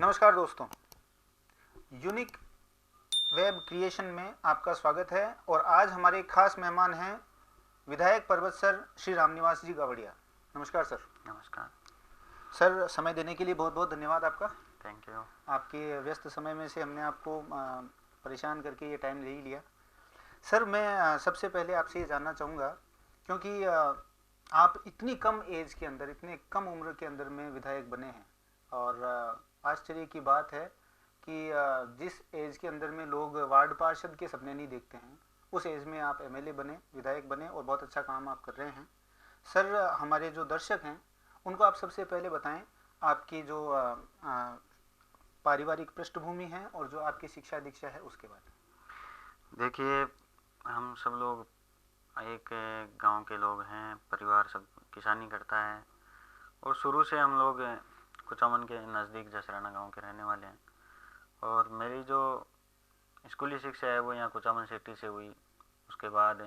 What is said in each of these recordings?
नमस्कार दोस्तों, unique web creation में आपका स्वागत है। और आज हमारे खास मेहमान हैं विधायक पर्वत सर श्री रामनिवास जी गावड़िया। नमस्कार सर। नमस्कार सर, समय देने के लिए बहुत बहुत धन्यवाद आपका। Thank you. आपके व्यस्त समय में से हमने आपको परेशान करके ये टाइम ले ही लिया। सर, मैं सबसे पहले आपसे ये जानना चाहूँगा, क्योंकि आप इतनी कम एज के अंदर, इतने कम उम्र के अंदर में विधायक बने हैं। और आश्चर्य की बात है कि जिस एज के अंदर में लोग वार्ड पार्षद के सपने नहीं देखते हैं, उस एज में आप एमएलए बने, विधायक बने और बहुत अच्छा काम आप कर रहे हैं। सर, हमारे जो दर्शक हैं उनको आप सबसे पहले बताएं आपकी जो पारिवारिक पृष्ठभूमि है और जो आपकी शिक्षा दीक्षा है उसके बारे में। देखिए, हम सब लोग एक गांव के लोग हैं, परिवार सब किसानी करता है और शुरू से हम लोग कुचामन के नज़दीक जसराना गांव के रहने वाले हैं। और मेरी जो स्कूली शिक्षा है वो यहाँ कुचामन सिटी से हुई। उसके बाद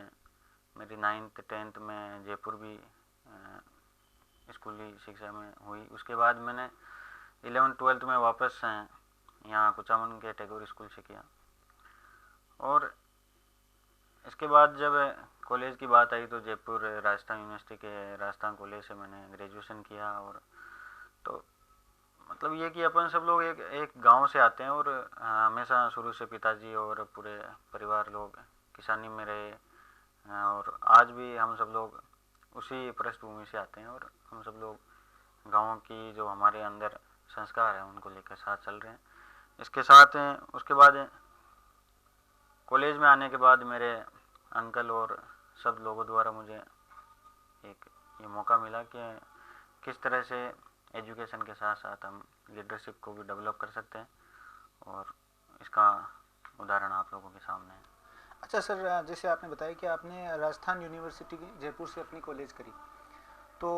मेरी 9th 10th में जयपुर भी स्कूली शिक्षा में हुई। उसके बाद मैंने 11th 12th में वापस यहाँ कुचामन के टैगोर स्कूल से किया। और इसके बाद जब कॉलेज की बात आई तो जयपुर राजस्थान यूनिवर्सिटी के राजस्थान कॉलेज से मैंने ग्रेजुएशन किया। और तो मतलब ये कि अपन सब लोग एक गांव से आते हैं और हमेशा शुरू से पिताजी और पूरे परिवार लोग किसानी में रहे। और आज भी हम सब लोग उसी पृष्ठभूमि से आते हैं और हम सब लोग गाँव की जो हमारे अंदर संस्कार हैं उनको लेकर साथ चल रहे हैं। इसके साथ उसके बाद कॉलेज में आने के बाद मेरे अंकल और सब लोगों द्वारा मुझे एक ये मौका मिला कि किस तरह से एजुकेशन के साथ साथ हम लीडरशिप को भी डेवलप कर सकते हैं। और इसका उदाहरण आप लोगों के सामने है। अच्छा सर, जैसे आपने बताया कि आपने राजस्थान यूनिवर्सिटी जयपुर से अपनी कॉलेज करी, तो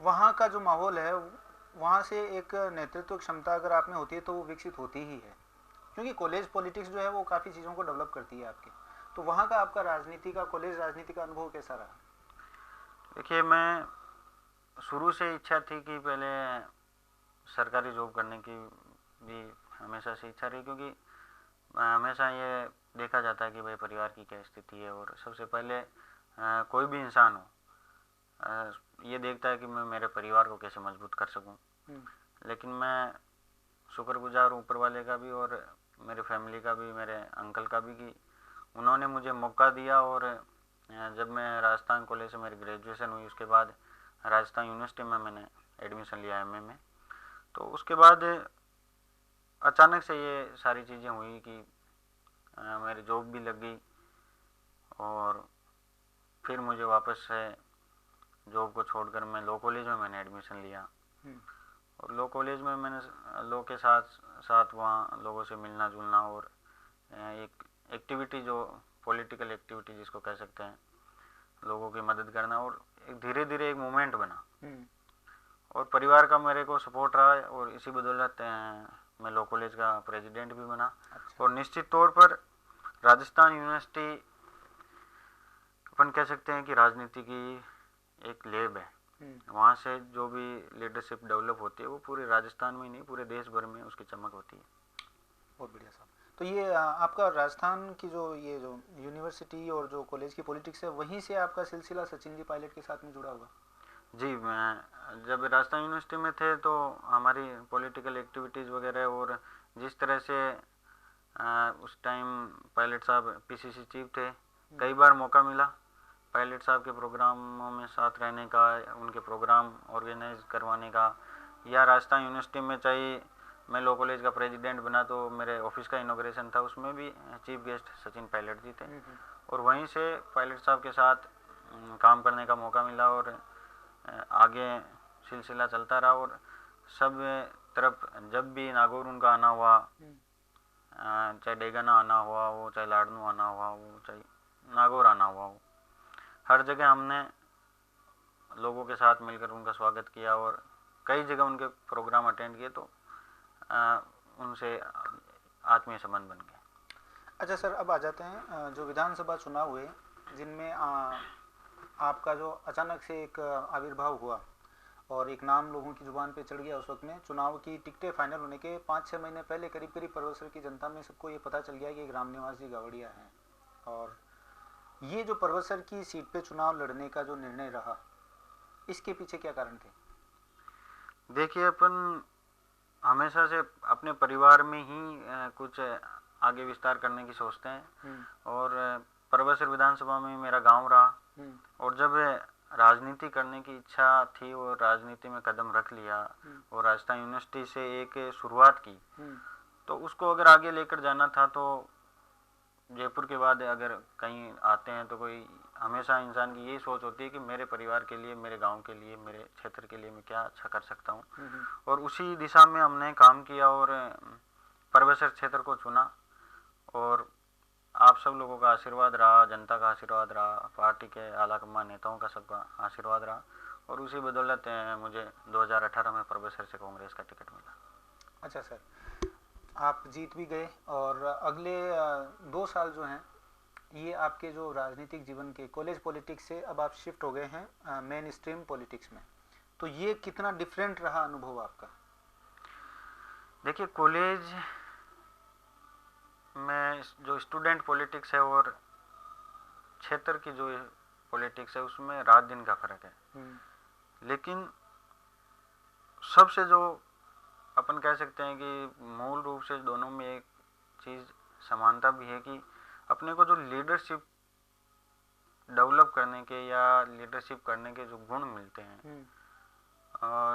वहाँ का जो माहौल है, वहाँ से एक नेतृत्व क्षमता अगर आप में होती है तो वो विकसित होती ही है, क्योंकि कॉलेज पॉलिटिक्स जो है वो काफ़ी चीज़ों को डेवलप करती है आपके। तो वहाँ का आपका राजनीति का, कॉलेज राजनीति का अनुभव कैसा रहा? देखिए, मैं शुरू से इच्छा थी कि पहले सरकारी जॉब करने की भी हमेशा से इच्छा रही, क्योंकि हमेशा ये देखा जाता है कि भाई परिवार की क्या स्थिति है। और सबसे पहले कोई भी इंसान हो ये देखता है कि मैं मेरे परिवार को कैसे मजबूत कर सकूं। लेकिन मैं शुक्रगुजार हूँ ऊपर वाले का भी और मेरे फैमिली का भी, मेरे अंकल का भी, कि उन्होंने मुझे मौका दिया। और जब मैं राजस्थान कॉलेज से मेरी ग्रेजुएशन हुई उसके बाद राजस्थान यूनिवर्सिटी में मैंने एडमिशन लिया एमए में। तो उसके बाद अचानक से ये सारी चीज़ें हुई कि मेरी जॉब भी लग गई और फिर मुझे वापस से जॉब को छोड़कर मैं लॉ कॉलेज में मैंने एडमिशन लिया। और लॉ कॉलेज में मैंने लॉ के साथ साथ वहाँ लोगों से मिलना जुलना और एक एक्टिविटी जो पॉलिटिकल एक्टिविटी जिसको कह सकते हैं, लोगों की मदद करना, और एक धीरे धीरे एक मूवमेंट बना। और परिवार का मेरे को सपोर्ट रहा और इसी बदौलत मैं लॉ कॉलेज का प्रेसिडेंट भी बना। अच्छा। और निश्चित तौर पर राजस्थान यूनिवर्सिटी अपन कह सकते हैं कि राजनीति की एक लैब है। वहाँ से जो भी लीडरशिप डेवलप होती है वो पूरे राजस्थान में ही नहीं, पूरे देश भर में उसकी चमक होती है। बहुत बढ़िया साहब। तो ये आपका राजस्थान की जो ये जो यूनिवर्सिटी और जो कॉलेज की पॉलिटिक्स है, वहीं से आपका सिलसिला सचिन जी पायलट के साथ में जुड़ा होगा? जी, मैं जब राजस्थान यूनिवर्सिटी में थे तो हमारी पॉलिटिकल एक्टिविटीज़ वगैरह, और जिस तरह से उस टाइम पायलट साहब पीसीसी चीफ थे, कई बार मौका मिला पायलट साहब के प्रोग्रामों में साथ रहने का, उनके प्रोग्राम ऑर्गेनाइज करवाने का। या राजस्थान यूनिवर्सिटी में चाहिए मैं लॉ कॉलेज का प्रेसिडेंट बना तो मेरे ऑफिस का इनॉग्रेशन था, उसमें भी चीफ गेस्ट सचिन पायलट जी थे। और वहीं से पायलट साहब के साथ काम करने का मौका मिला और आगे सिलसिला चलता रहा। और सब तरफ जब भी नागौर उनका आना हुआ, चाहे डेगाना आना हुआ हो, चाहे लाडनू आना हुआ हो, चाहे नागौर आना हुआ हो, हर जगह हमने लोगों के साथ मिलकर उनका स्वागत किया और कई जगह उनके प्रोग्राम अटेंड किए। तो उनसे आत्मीय संबंध बन गए। अच्छा सर, अब आ जाते हैं जो विधानसभा चुनाव हुए जिनमें आपका जो अचानक से एक आविर्भाव हुआ, और एक नाम लोगों की जुबान पे चढ़ गया उस वक्त में। चुनाव की टिकटें फाइनल होने के 5-6 महीने पहले करीब करीब परवसर की जनता में सबको ये पता चल गया कि एक रामनिवास जी गावड़िया हैं। और ये जो परवसर की सीट पे चुनाव लड़ने का जो निर्णय रहा, इसके पीछे क्या कारण थे? देखिए, अपन हमेशा से अपने परिवार में ही कुछ आगे विस्तार करने की सोचते हैं। और परबसर विधानसभा में मेरा गांव रहा, और जब राजनीति करने की इच्छा थी और राजनीति में कदम रख लिया और राजस्थान यूनिवर्सिटी से एक शुरुआत की, तो उसको अगर आगे लेकर जाना था तो जयपुर के बाद अगर कहीं आते हैं तो कोई हमेशा इंसान की यही सोच होती है कि मेरे परिवार के लिए, मेरे गांव के लिए, मेरे क्षेत्र के लिए मैं क्या अच्छा कर सकता हूँ। और उसी दिशा में हमने काम किया और परबसर क्षेत्र को चुना। और आप सब लोगों का आशीर्वाद रहा, जनता का आशीर्वाद रहा, पार्टी के आला कमान नेताओं का सबका आशीर्वाद रहा, और उसी बदौलत मुझे 2018 में परबसर से कांग्रेस का टिकट मिला। अच्छा सर, आप जीत भी गए और अगले 2 साल जो हैं ये आपके जो राजनीतिक जीवन के कॉलेज पॉलिटिक्स से अब आप शिफ्ट हो गए हैं मेन स्ट्रीम पॉलिटिक्स में, तो ये कितना डिफरेंट रहा अनुभव आपका? देखिए, कॉलेज में जो स्टूडेंट पॉलिटिक्स है और क्षेत्र की जो पॉलिटिक्स है उसमें रात दिन का फर्क है। लेकिन सबसे जो अपन कह सकते हैं कि मूल रूप से दोनों में एक चीज़ समानता भी है कि अपने को जो लीडरशिप डेवलप करने के या लीडरशिप करने के जो गुण मिलते हैं,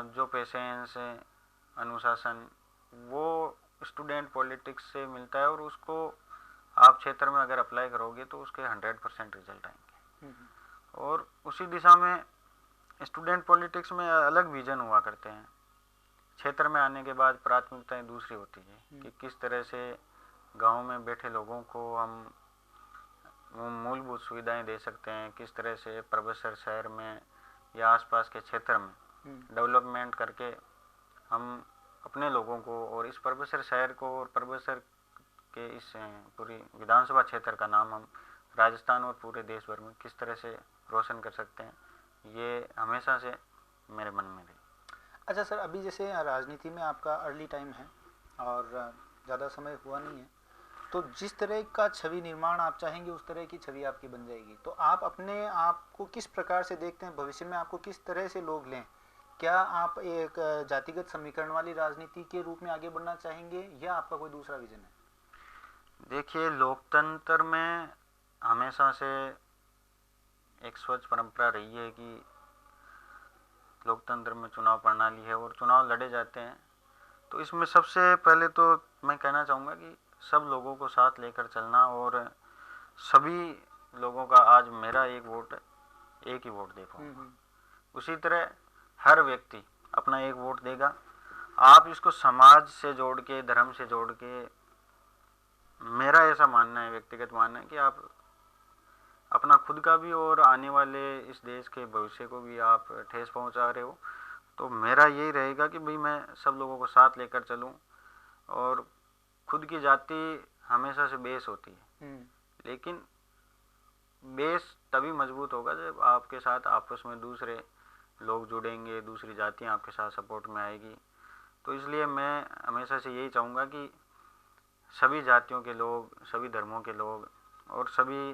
जो पेशेंस, अनुशासन, वो स्टूडेंट पॉलिटिक्स से मिलता है। और उसको आप क्षेत्र में अगर अप्लाई करोगे तो उसके 100% रिजल्ट आएंगे। और उसी दिशा में स्टूडेंट पॉलिटिक्स में अलग विजन हुआ करते हैं। क्षेत्र में आने के बाद प्राथमिकताएं दूसरी होती है कि किस तरह से गांव में बैठे लोगों को हम मूलभूत सुविधाएं दे सकते हैं, किस तरह से परबसर शहर में या आसपास के क्षेत्र में डेवलपमेंट करके हम अपने लोगों को और इस परबसर शहर को और परबसर के इस पूरी विधानसभा क्षेत्र का नाम हम राजस्थान और पूरे देश भर में किस तरह से रोशन कर सकते हैं, ये हमेशा से मेरे मन में रही। अच्छा सर, अभी जैसे राजनीति में आपका अर्ली टाइम है और ज़्यादा समय हुआ नहीं है, तो जिस तरह का छवि निर्माण आप चाहेंगे उस तरह की छवि आपकी बन जाएगी। तो आप अपने आप को किस प्रकार से देखते हैं, भविष्य में आपको किस तरह से लोग लें? क्या आप एक जातिगत समीकरण वाली राजनीति के रूप में आगे बढ़ना चाहेंगे या आपका कोई दूसरा विजन है? देखिए, लोकतंत्र में हमेशा से एक स्वच्छ परंपरा रही है कि लोकतंत्र में चुनाव प्रणाली है और चुनाव लड़े जाते हैं। तो इसमें सबसे पहले तो मैं कहना चाहूँगा कि सब लोगों को साथ लेकर चलना, और सभी लोगों का आज मेरा एक वोट, एक ही वोट दे पाऊंगा, उसी तरह हर व्यक्ति अपना एक वोट देगा। आप इसको समाज से जोड़ के, धर्म से जोड़ के, मेरा ऐसा मानना है, व्यक्तिगत मानना है कि आप अपना खुद का भी और आने वाले इस देश के भविष्य को भी आप ठेस पहुंचा रहे हो। तो मेरा यही रहेगा कि भाई मैं सब लोगों को साथ लेकर चलूं। और खुद की जाति हमेशा से बेस होती है, लेकिन बेस तभी मजबूत होगा जब आपके साथ आपस में दूसरे लोग जुड़ेंगे, दूसरी जातियां आपके साथ सपोर्ट में आएगी। तो इसलिए मैं हमेशा से यही चाहूँगा कि सभी जातियों के लोग, सभी धर्मों के लोग और सभी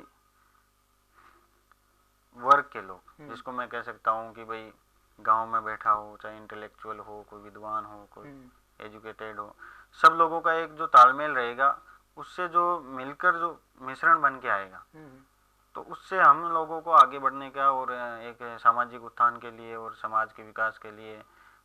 वर्ग के लोग, जिसको मैं कह सकता हूँ कि भाई गांव में बैठा हो, चाहे इंटेलेक्चुअल हो, कोई विद्वान हो, कोई एजुकेटेड हो, सब लोगों का एक जो तालमेल रहेगा, उससे जो मिलकर जो मिश्रण बन के आएगा, तो उससे हम लोगों को आगे बढ़ने का और एक सामाजिक उत्थान के लिए और समाज के विकास के लिए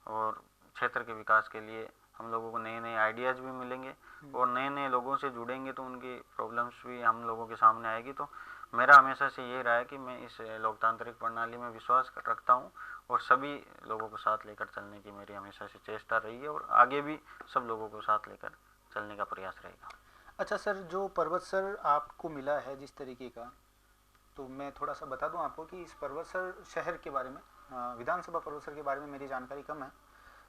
और क्षेत्र के विकास के लिए हम लोगों को नए नए आइडियाज़ भी मिलेंगे और नए नए लोगों से जुड़ेंगे तो उनकी प्रॉब्लम्स भी हम लोगों के सामने आएगी। तो मेरा हमेशा से ये रहा है कि मैं इस लोकतांत्रिक प्रणाली में विश्वास रखता हूँ और सभी लोगों को साथ लेकर चलने की मेरी हमेशा से चेष्टा रही है और आगे भी सब लोगों को साथ लेकर चलने का प्रयास रहेगा। अच्छा सर, जो परबसर आपको मिला है जिस तरीके का, तो मैं थोड़ा सा बता दूं आपको कि इस परबसर शहर के बारे में, विधानसभा परबसर के बारे में मेरी जानकारी कम है।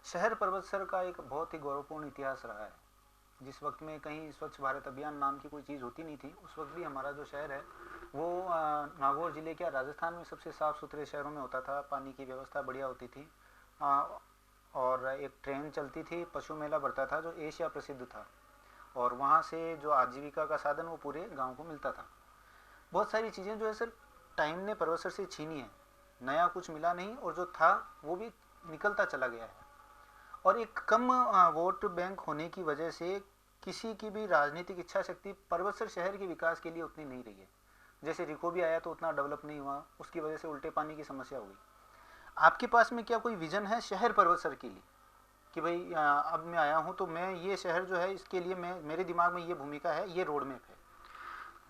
शहर परबसर का एक बहुत ही गौरवपूर्ण इतिहास रहा है। जिस वक्त में कहीं स्वच्छ भारत अभियान नाम की कोई चीज़ होती नहीं थी, उस वक्त भी हमारा जो शहर है वो नागौर ज़िले के राजस्थान में सबसे साफ़ सुथरे शहरों में होता था। पानी की व्यवस्था बढ़िया होती थी और एक ट्रेन चलती थी, पशु मेला बढ़ता था जो एशिया प्रसिद्ध था, और वहाँ से जो आजीविका का साधन वो पूरे गांव को मिलता था। बहुत सारी चीज़ें जो है सर टाइम ने परवसर से छीनी है, नया कुछ मिला नहीं, और जो था वो भी निकलता चला गया है। और एक कम वोट बैंक होने की वजह से किसी की भी राजनीतिक इच्छा शक्ति परवसर शहर के विकास के लिए उतनी नहीं रही है। जैसे रिको भी आया तो उतना डेवलप नहीं हुआ, उसकी वजह से उल्टे पानी की समस्या हो गई। आपके पास में क्या कोई विजन है शहर परवसर के लिए कि भाई अब मैं आया हूँ तो मैं ये शहर जो है इसके लिए मैं, मेरे दिमाग में ये भूमिका है, ये रोड मैप है?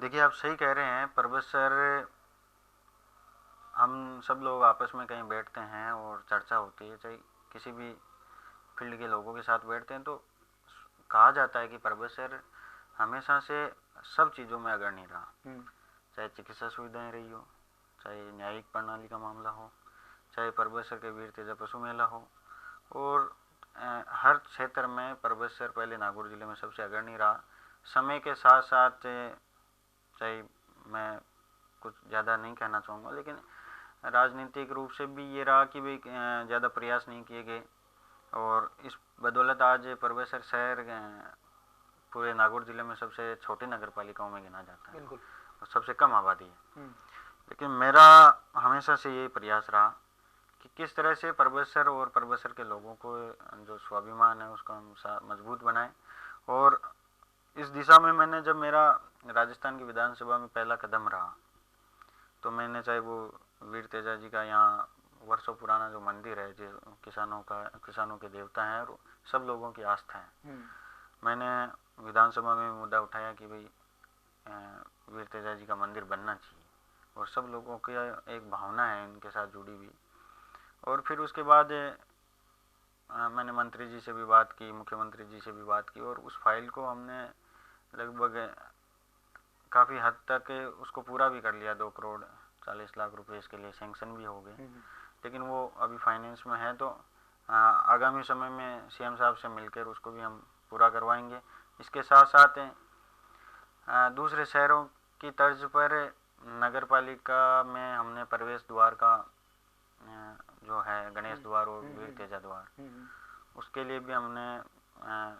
देखिए आप सही कह रहे हैं। परबतसर, हम सब लोग आपस में कहीं बैठते हैं और चर्चा होती है, चाहे किसी भी फील्ड के लोगों के साथ बैठते हैं, तो कहा जाता है कि परबतसर हमेशा से सब चीज़ों में अग्रणी रहा। चाहे चिकित्सा सुविधाएं रही हो, चाहे न्यायिक प्रणाली का मामला हो, चाहे परबतसर के वीर तेजा पशु मेला हो, और हर क्षेत्र में परबतसर पहले नागौर जिले में सबसे अग्रणी रहा। समय के साथ साथ, चाहे मैं कुछ ज़्यादा नहीं कहना चाहूँगा, लेकिन राजनीतिक रूप से भी ये रहा कि भाई ज़्यादा प्रयास नहीं किए गए, और इस बदौलत आज परबतसर शहर पूरे नागौर जिले में सबसे छोटी नगर पालिकाओं में गिना जाता है और सबसे कम आबादी है। लेकिन मेरा हमेशा से यही प्रयास रहा कि किस तरह से परबतसर और परबतसर के लोगों को जो स्वाभिमान है उसका हम मजबूत बनाएं। और इस दिशा में मैंने, जब मेरा राजस्थान की विधानसभा में पहला कदम रहा, तो मैंने, चाहे वो वीर तेजा जी का यहाँ वर्षों पुराना जो मंदिर है, जो किसानों के देवता हैं और सब लोगों की आस्था है, मैंने विधानसभा में मुद्दा उठाया कि भाई वीर तेजा जी का मंदिर बनना चाहिए, और सब लोगों की एक भावना है इनके साथ जुड़ी हुई। और फिर उसके बाद मैंने मंत्री जी से भी बात की, मुख्यमंत्री जी से भी बात की, और उस फाइल को हमने लगभग काफ़ी हद तक उसको पूरा भी कर लिया। 2 करोड़ 40 लाख रुपए इसके लिए सैंक्शन भी हो गए, लेकिन वो अभी फाइनेंस में है, तो आगामी समय में सीएम साहब से मिलकर उसको भी हम पूरा करवाएंगे। इसके साथ साथ दूसरे शहरों की तर्ज पर नगर पालिका में हमने प्रवेश द्वार का जो है गणेश द्वार और वीर तेजा द्वार, उसके लिए भी हमने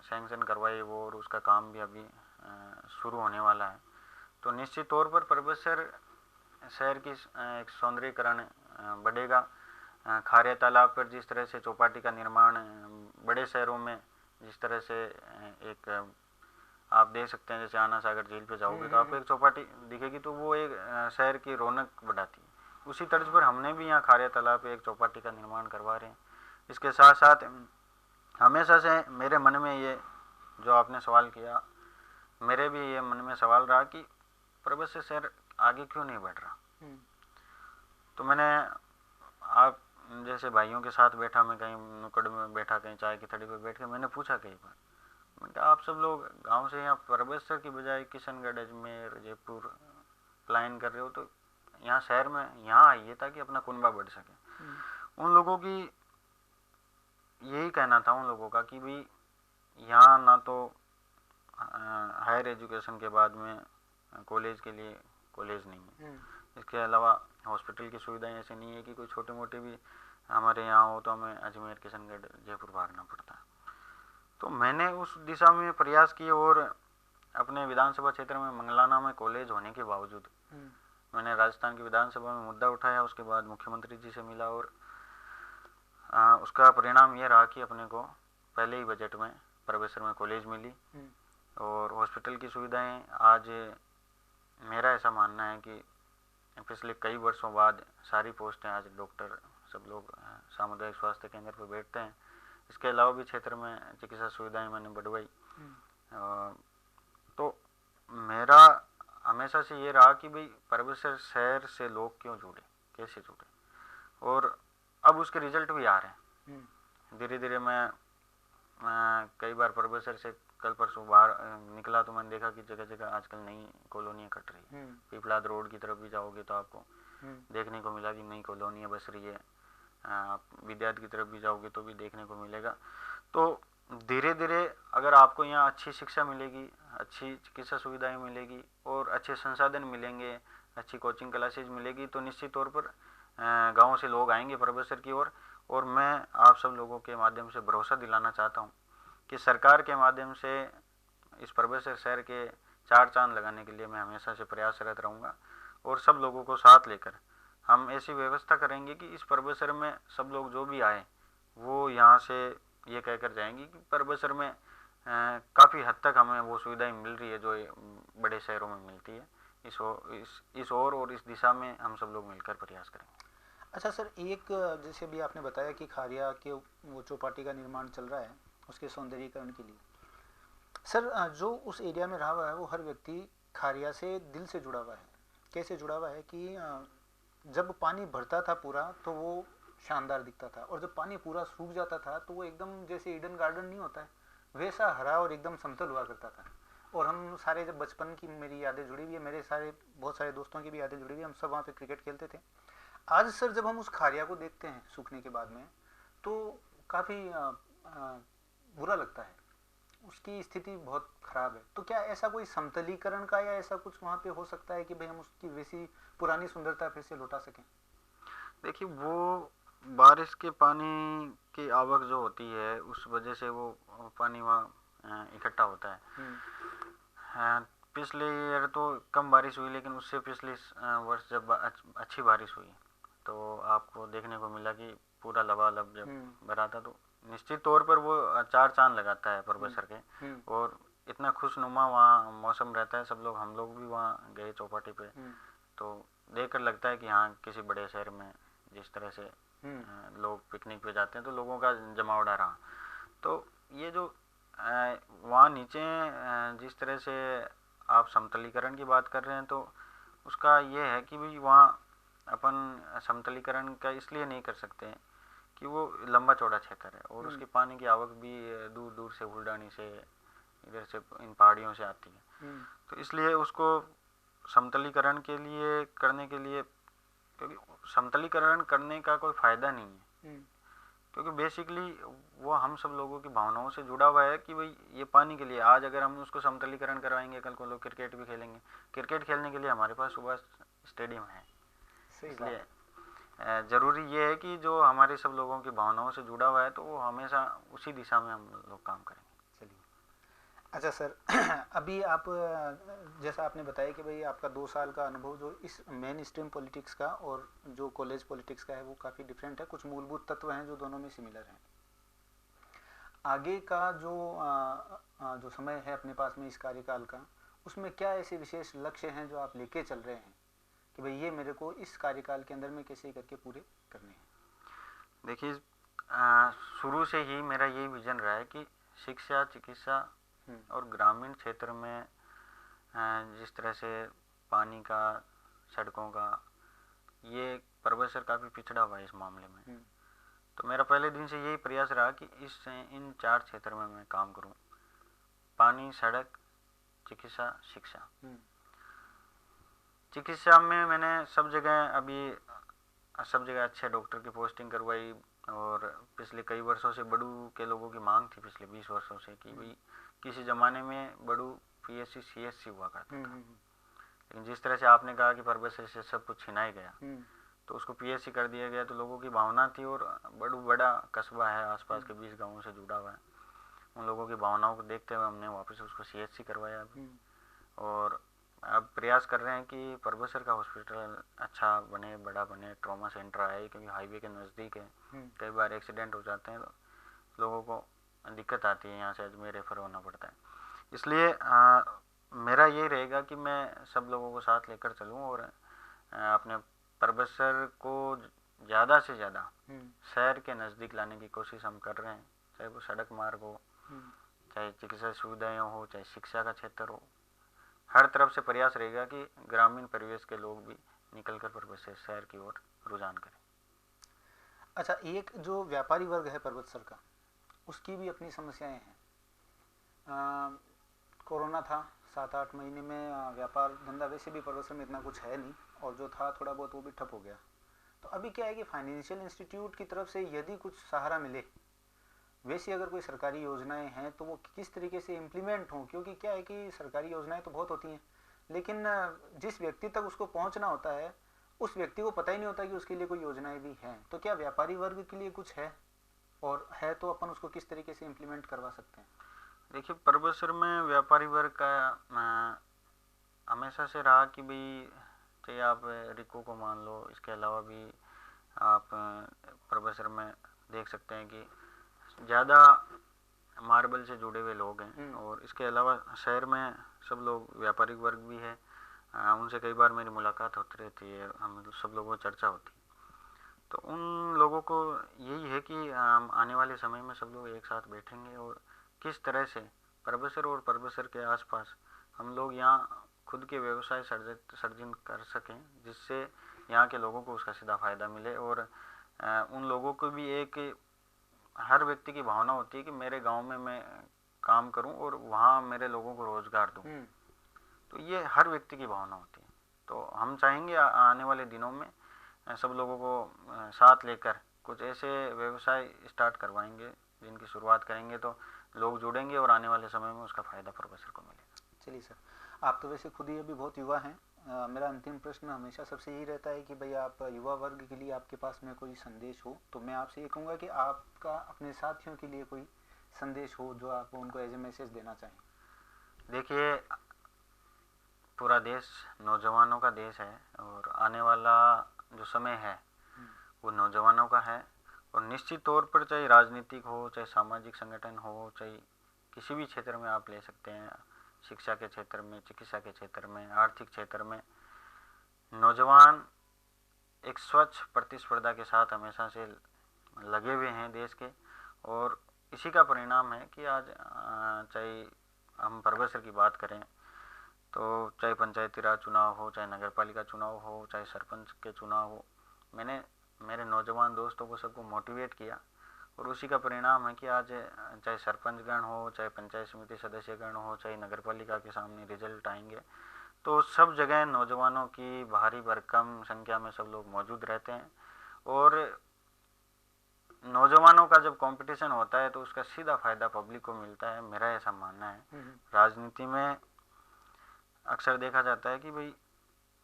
सैंक्शन करवाई वो, और उसका काम भी अभी शुरू होने वाला है। तो निश्चित तौर पर परबतसर शहर की एक सौंदर्यीकरण बढ़ेगा। खारे तालाब पर जिस तरह से चौपाटी का निर्माण बड़े शहरों में जिस तरह से एक आप देख सकते हैं, जैसे आना सागर झील पे जाओगे तो आपको एक चौपाटी दिखेगी, तो वो एक शहर की रौनक बढ़ाती है। उसी तर्ज पर हमने भी यहाँ खारे तालाब पे एक चौपाटी का निर्माण करवा रहे हैं। इसके साथ साथ हमेशा से मेरे मन में ये, जो आपने सवाल किया, मेरे भी ये मन में सवाल रहा कि परबतसर शहर आगे क्यों नहीं बढ़ रहा। तो मैंने, आप जैसे भाइयों के साथ बैठा, मैं कहीं नुक्कड़ में बैठा, कहीं चाय की थड़ी पर बैठ के मैंने पूछा कई बार, मैंने कहा आप सब लोग गांव से यहाँ परबतसर की बजाय किशनगढ़, अजमेर, जयपुर प्लान कर रहे हो, तो यहाँ शहर में यहाँ आइए ताकि अपना कुनबा बढ़ सके। उन लोगों की यही कहना था, उन लोगों का, कि भाई यहाँ ना तो हायर एजुकेशन के बाद में कॉलेज के लिए कॉलेज नहीं है, इसके अलावा हॉस्पिटल की सुविधाएं ऐसी नहीं है कि कोई छोटे मोटे भी हमारे यहाँ हो तो हमें अजमेर, किशनगढ़, जयपुर भागना पड़ता है। तो मैंने उस दिशा में प्रयास किए, और अपने विधानसभा क्षेत्र में मंगलाना में कॉलेज होने के बावजूद मैंने राजस्थान की विधानसभा में मुद्दा उठाया। उसके बाद मुख्यमंत्री जी से मिला, और उसका परिणाम ये रहा कि अपने को पहले ही बजट में परबतसर में कॉलेज मिली, और हॉस्पिटल की सुविधाएं आज, मेरा ऐसा मानना है कि पिछले कई वर्षों बाद सारी पोस्टें आज डॉक्टर सब लोग सामुदायिक स्वास्थ्य केंद्र पर बैठते हैं। इसके अलावा भी क्षेत्र में चिकित्सा सुविधाएं मैंने बढ़वाई। तो मेरा हमेशा से ये रहा कि भाई परबतसर शहर से लोग क्यों जुड़े, कैसे जुड़े, और अब उसके रिजल्ट भी आ रहे हैं धीरे धीरे। मैं कई बार परबतसर से कल परसों बाहर निकला तो मैंने देखा कि जगह जगह आजकल नई कॉलोनियाँ कट रही है। पीपलाद रोड की तरफ भी जाओगे तो आपको देखने को मिला कि नई कॉलोनियाँ बस रही है। आप विद्यार्थी की तरफ भी जाओगे तो भी देखने को मिलेगा। तो धीरे धीरे अगर आपको यहाँ अच्छी शिक्षा मिलेगी, अच्छी चिकित्सा सुविधाएं मिलेगी और अच्छे संसाधन मिलेंगे, अच्छी कोचिंग क्लासेज मिलेगी, तो निश्चित तौर पर गाँव से लोग आएंगे परबतसर की ओर, और मैं आप सब लोगों के माध्यम से भरोसा दिलाना चाहता हूँ कि सरकार के माध्यम से इस परबतसर शहर के 4 चांद लगाने के लिए मैं हमेशा से प्रयासरत रहूँगा और सब लोगों को साथ लेकर हम ऐसी व्यवस्था करेंगे कि इस परबतसर में सब लोग जो भी आए वो यहाँ से ये कहकर जाएंगे कि परबतसर में काफ़ी हद तक हमें वो सुविधाएं मिल रही है जो बड़े शहरों में मिलती है। इस ओर और इस दिशा में हम सब लोग मिलकर प्रयास करेंगे। अच्छा सर, एक जैसे भी आपने बताया कि खारिया के वो चौपाटी का निर्माण चल रहा है उसके सौंदर्यीकरण के लिए, सर जो उस एरिया में रहा हुआ है वो हर व्यक्ति खारिया से दिल से जुड़ा हुआ है। कैसे जुड़ा हुआ है कि जब पानी भरता था पूरा तो वो शानदार दिखता था, और जब पानी पूरा सूख जाता था तो वो एकदम जैसे ईडन गार्डन नहीं होता है वैसा हरा और एकदम समतल हुआ करता था। और हम सारे जब बचपन की मेरी यादें जुड़ी हुई है, मेरे सारे बहुत सारे दोस्तों की भी यादें जुड़ी हुई है, हम सब वहाँ पे क्रिकेट खेलते थे। आज सर जब हम उस खारिया को देखते हैं सूखने के बाद में तो काफ़ी बुरा लगता है, उसकी स्थिति बहुत ख़राब है। तो क्या ऐसा कोई समतलीकरण का या ऐसा कुछ वहाँ पे हो सकता है कि भाई हम उसकी वैसी पुरानी सुंदरता फिर से लौटा सकें? देखिए, वो बारिश के पानी की आवक जो होती है उस वजह से वो पानी वहाँ इकट्ठा होता है। पिछले ईयर तो कम बारिश हुई, लेकिन उससे पिछले वर्ष जब अच्छी बारिश हुई तो आपको देखने को मिला कि पूरा लबालब जब भरा था, तो निश्चित तौर पर वो 4 चांद लगाता है परबतसर के। और इतना खुशनुमा वहाँ मौसम रहता है, सब लोग हम लोग भी वहाँ गए चौपाटी पे, तो देखकर लगता है कि हाँ किसी बड़े शहर में जिस तरह से लोग पिकनिक पे जाते हैं तो लोगों का जमावड़ा रहा। तो ये जो वहाँ नीचे जिस तरह से आप समतलीकरण की बात कर रहे हैं, तो उसका ये है कि भाई वहाँ अपन समतलीकरण का इसलिए नहीं कर सकते हैं कि वो लंबा चौड़ा क्षेत्र है और उसके पानी की आवक भी दूर दूर से हुल्डानी से इधर से इन पहाड़ियों से आती है। तो इसलिए उसको समतलीकरण के लिए करने के लिए, क्योंकि समतलीकरण करने का कोई फ़ायदा नहीं है, क्योंकि बेसिकली वो हम सब लोगों की भावनाओं से जुड़ा हुआ है कि भाई ये पानी के लिए आज अगर हम उसको समतलीकरण करवाएंगे, कल को लोग क्रिकेट भी खेलेंगे। क्रिकेट खेलने के लिए हमारे पास सुबह स्टेडियम है। इसलिए ज़रूरी ये है कि जो हमारे सब लोगों की भावनाओं से जुड़ा हुआ है तो वो हमेशा उसी दिशा में हम लोग काम करेंगे। चलिए, अच्छा सर अभी आप जैसा आपने बताया कि भाई आपका 2 साल का अनुभव जो इस मेन स्ट्रीम पॉलिटिक्स का और जो कॉलेज पॉलिटिक्स का है वो काफ़ी डिफरेंट है, कुछ मूलभूत तत्व हैं जो दोनों में सिमिलर हैं। आगे का जो समय है अपने पास में इस कार्यकाल का, उसमें क्या ऐसे विशेष लक्ष्य हैं जो आप लेके चल रहे हैं कि भाई ये मेरे को इस कार्यकाल के अंदर में कैसे करके पूरे करने हैं? देखिए, शुरू से ही मेरा यही विजन रहा है कि शिक्षा, चिकित्सा और ग्रामीण क्षेत्र में जिस तरह से पानी का, सड़कों का, ये परबतसर काफ़ी पिछड़ा हुआ है इस मामले में। तो मेरा पहले दिन से यही प्रयास रहा कि इन 4 क्षेत्र में मैं काम करूं: पानी, सड़क, चिकित्सा, शिक्षा। चिकित्सा में मैंने सब जगह अच्छे डॉक्टर की पोस्टिंग करवाई, और पिछले कई वर्षों से बड़ू के लोगों की मांग थी, पिछले 20 वर्षों से, कि भाई किसी ज़माने में बड़ू PSC CSC हुआ करता था। लेकिन जिस तरह से आपने कहा कि परबतसर से सब कुछ छिनाया गया, तो उसको PSC कर दिया गया, तो लोगों की भावना थी, और बड़ू बड़ा कस्बा है, आसपास के 20 गाँवों से जुड़ा हुआ है, उन लोगों की भावनाओं को देखते हुए हमने वापस उसको CSC करवाया अभी। और अब प्रयास कर रहे हैं कि परबतसर का हॉस्पिटल अच्छा बने, बड़ा बने, ट्रॉमा सेंटर आए, क्योंकि हाईवे के नज़दीक है। कई बार एक्सीडेंट हो जाते हैं तो लोगों को दिक्कत आती है, यहाँ से अजमेर रेफर होना पड़ता है। इसलिए मेरा ये रहेगा कि मैं सब लोगों को साथ लेकर चलूँ और अपने परबतसर को ज़्यादा से ज़्यादा शहर के नज़दीक लाने की कोशिश हम कर रहे हैं, चाहे वो सड़क मार्ग हो, चाहे चिकित्सा सुविधाएँ हो, चाहे शिक्षा का क्षेत्र हो। हर तरफ से प्रयास रहेगा कि ग्रामीण परिवेश के लोग भी निकलकर परबतसर शहर की ओर रुझान करें। अच्छा, एक जो व्यापारी वर्ग है परबतसर का, उसकी भी अपनी समस्याएं हैं। कोरोना था, 7-8 महीने में व्यापार धंधा वैसे भी परबतसर में इतना कुछ है नहीं, और जो था थोड़ा बहुत वो भी ठप हो गया। तो अभी क्या है कि फाइनेंशियल इंस्टीट्यूट की तरफ से यदि कुछ सहारा मिले, वैसी अगर कोई सरकारी योजनाएं हैं तो वो किस तरीके से इम्प्लीमेंट हों, क्योंकि क्या है कि सरकारी योजनाएं तो बहुत होती हैं, लेकिन जिस व्यक्ति तक उसको पहुंचना होता है उस व्यक्ति को पता ही नहीं होता कि उसके लिए कोई योजनाएं भी हैं। तो क्या व्यापारी वर्ग के लिए कुछ है, और है तो अपन उसको किस तरीके से इम्प्लीमेंट करवा सकते हैं? देखिए, परबसर में व्यापारी वर्ग का हमेशा से रहा कि भाई, चाहे आप रिको को मान लो, इसके अलावा भी आप परबसर में देख सकते हैं कि ज़्यादा मार्बल से जुड़े हुए लोग हैं। और इसके अलावा शहर में सब लोग व्यापारिक वर्ग भी है, उनसे कई बार मेरी मुलाकात होती रहती है, हम सब लोगों को चर्चा होती है। तो उन लोगों को यही है कि आने वाले समय में सब लोग एक साथ बैठेंगे और किस तरह से परबसर और परबसर के आसपास हम लोग यहाँ खुद के व्यवसाय सर्जन कर सकें, जिससे यहाँ के लोगों को उसका सीधा फायदा मिले। और उन लोगों को भी एक, हर व्यक्ति की भावना होती है कि मेरे गांव में मैं काम करूं और वहाँ मेरे लोगों को रोजगार दूं। तो ये हर व्यक्ति की भावना होती है। तो हम चाहेंगे आने वाले दिनों में सब लोगों को साथ लेकर कुछ ऐसे व्यवसाय स्टार्ट करवाएंगे जिनकी शुरुआत करेंगे, तो लोग जुड़ेंगे और आने वाले समय में उसका फायदा परबसर को मिलेगा। चलिए सर, आप तो वैसे खुद ही अभी बहुत युवा हैं। मेरा अंतिम प्रश्न हमेशा सबसे यही रहता है कि भाई, आप युवा वर्ग के लिए आपके पास में कोई संदेश हो, तो मैं आपसे ये कहूँगा कि आपका अपने साथियों के लिए कोई संदेश हो जो आप उनको एज ए मैसेज देना चाहें। देखिए, पूरा देश नौजवानों का देश है और आने वाला जो समय है वो नौजवानों का है। और निश्चित तौर पर चाहे राजनीतिक हो, चाहे सामाजिक संगठन हो, चाहे किसी भी क्षेत्र में आप ले सकते हैं, शिक्षा के क्षेत्र में, चिकित्सा के क्षेत्र में, आर्थिक क्षेत्र में, नौजवान एक स्वच्छ प्रतिस्पर्धा के साथ हमेशा से लगे हुए हैं देश के। और इसी का परिणाम है कि आज चाहे हम परबसर की बात करें तो चाहे पंचायती राज चुनाव हो, चाहे नगर पालिका चुनाव हो, चाहे सरपंच के चुनाव हो, मैंने मेरे नौजवान दोस्तों को सबको मोटिवेट किया और उसी का परिणाम है कि आज चाहे सरपंचगण हो, चाहे पंचायत समिति सदस्यगण हो, चाहे नगर पालिका के सामने रिजल्ट आएंगे, तो सब जगह नौजवानों की भारी भरकम संख्या में सब लोग मौजूद रहते हैं। और नौजवानों का जब कंपटीशन होता है तो उसका सीधा फायदा पब्लिक को मिलता है, मेरा ऐसा मानना है। राजनीति में अक्सर देखा जाता है कि भाई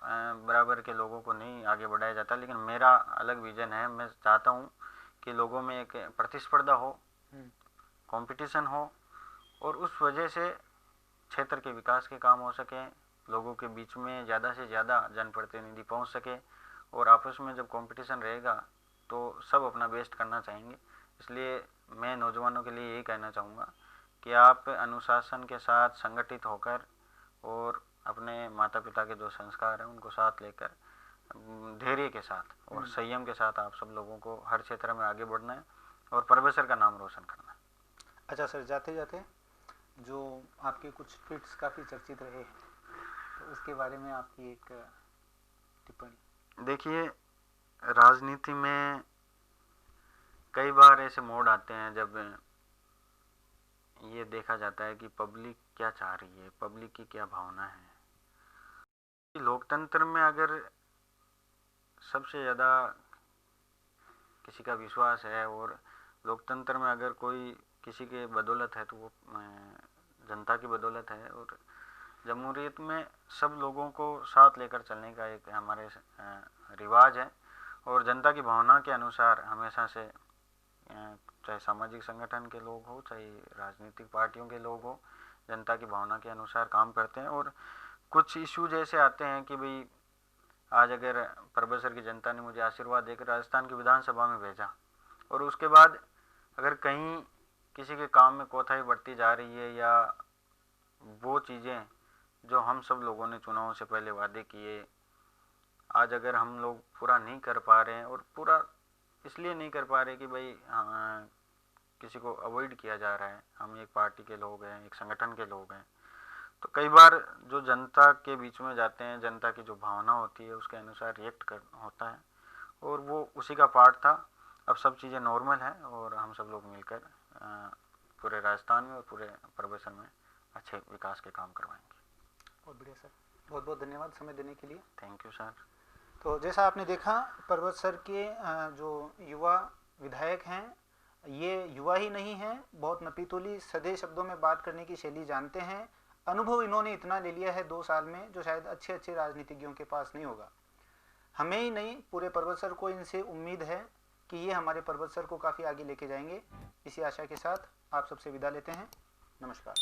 बराबर के लोगों को नहीं आगे बढ़ाया जाता, लेकिन मेरा अलग विजन है। मैं चाहता हूँ कि लोगों में एक प्रतिस्पर्धा हो, कंपटीशन हो, और उस वजह से क्षेत्र के विकास के काम हो सके, लोगों के बीच में ज़्यादा से ज़्यादा जनप्रतिनिधि पहुँच सके। और आपस में जब कंपटीशन रहेगा तो सब अपना बेस्ट करना चाहेंगे। इसलिए मैं नौजवानों के लिए यही कहना चाहूँगा कि आप अनुशासन के साथ संगठित होकर और अपने माता पिता के जो संस्कार हैं उनको साथ लेकर धैर्य के साथ और संयम के साथ आप सब लोगों को हर क्षेत्र में आगे बढ़ना है और परबसर का नाम रोशन करना है। अच्छा सर, जाते जाते जो आपके कुछ ट्वीट्स काफ़ी चर्चित रहे हैं, तो उसके बारे में आपकी एक टिप्पणी। देखिए, राजनीति में कई बार ऐसे मोड़ आते हैं जब ये देखा जाता है कि पब्लिक क्या चाह रही है, पब्लिक की क्या भावना है। लोकतंत्र में अगर सबसे ज़्यादा किसी का विश्वास है और लोकतंत्र में अगर कोई किसी के बदौलत है तो वो जनता की बदौलत है। और जमहूरियत में सब लोगों को साथ लेकर चलने का एक हमारे रिवाज है और जनता की भावना के अनुसार हमेशा से चाहे सामाजिक संगठन के लोग हो, चाहे राजनीतिक पार्टियों के लोग हो, जनता की भावना के अनुसार काम करते हैं। और कुछ इश्यूज ऐसे आते हैं कि भाई, आज अगर परबसर की जनता ने मुझे आशीर्वाद देकर राजस्थान की विधानसभा में भेजा और उसके बाद अगर कहीं किसी के काम में कोताही बढ़ती जा रही है या वो चीज़ें जो हम सब लोगों ने चुनाव से पहले वादे किए, आज अगर हम लोग पूरा नहीं कर पा रहे हैं, और पूरा इसलिए नहीं कर पा रहे कि भाई किसी को अवॉइड किया जा रहा है, हम एक पार्टी के लोग हैं, एक संगठन के लोग हैं, तो कई बार जो जनता के बीच में जाते हैं, जनता की जो भावना होती है उसके अनुसार रिएक्ट कर होता है और वो उसी का पार्ट था। अब सब चीज़ें नॉर्मल हैं और हम सब लोग मिलकर पूरे राजस्थान में और पूरे परबसर में अच्छे विकास के काम करवाएंगे। बहुत बढ़िया सर, बहुत बहुत धन्यवाद समय देने के लिए। Thank you sir. तो जैसा आपने देखा, परबसर के जो युवा विधायक हैं, ये युवा ही नहीं हैं, बहुत नपीतुली सधे शब्दों में बात करने की शैली जानते हैं। अनुभव इन्होंने इतना ले लिया है 2 साल में जो शायद अच्छे अच्छे राजनीतिज्ञों के पास नहीं होगा। हमें ही नहीं, पूरे पर्वत सर को इनसे उम्मीद है कि ये हमारे पर्वत सर को काफ़ी आगे लेके जाएंगे। इसी आशा के साथ आप सबसे विदा लेते हैं। नमस्कार।